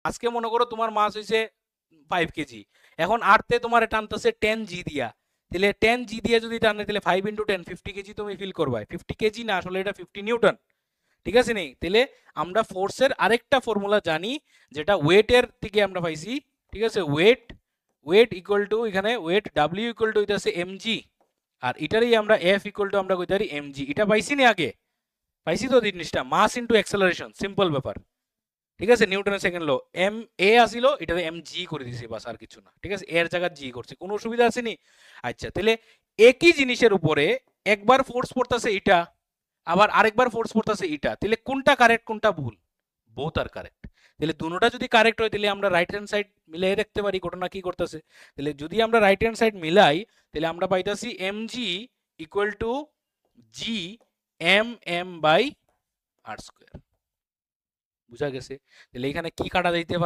আজকে মনে করো তোমার মাছ হয়েছে 5 কেজি, এখন আরতে তোমার টানতেছে 10 জি দিয়া, তাহলে 10 জি দিয়ে যদি টানে তাহলে 5 ইন্টু 10 50 কেজি তুমি ফিল করবা। 50 কেজি না, আসলে এটা 50 নিউটন। ঠিক আছে নেই? তাহলে আমরা ফোর্সের আরেকটা ফর্মুলা জানি, যেটা ওয়েটের থেকে আমরা পাইছি। ঠিক আছে, ওয়েট ওয়েট ইকুয়াল টু, এখানে ওয়েট ডাব্লিউ ইকুয়াল টু হইতাছে এমজি, আর এটারই আমরা এফ ইকুয়াল টু আমরা কইতে পারি এমজি। এটা পাইছি নি আগে? পাইছি তো জিনিসটা, মাস ইনটু অ্যাক্সেলারেশন, সিম্পল ব্যাপার। ঠিক আছে, নিউটনের সেকেন্ড ল, এম এ আসিল, এটাতে এম জি করে দিছি, বাস আর কিছু না। ঠিক আছে, এর জায়গা জি করছে, কোনো অসুবিধা আছে নি? আচ্ছা, তাহলে একই জিনিসের উপরে একবার ফোর্স পড়তেছে এটা, আবার আরেকবার ফোর্স পড়তেছে এটা, তাহলে কোনটা কারেক্ট কোনটা ভুল? বোথ আর কারেক্ট। তাহলে দুটোটা যদি কারেক্ট হয় তাহলে আমরা রাইট হ্যান্ড সাইড মিলাই দেখতে পারি ঘটনা কি করতেছে। তাহলে যদি আমরা রাইট হ্যান্ড সাইড মিলাই, তাহলে আমরা পাইতাছি M G equal to G M M by R square. বুঝা গেছে? তাহলে এখানে কি কাটা যাইতে পারে?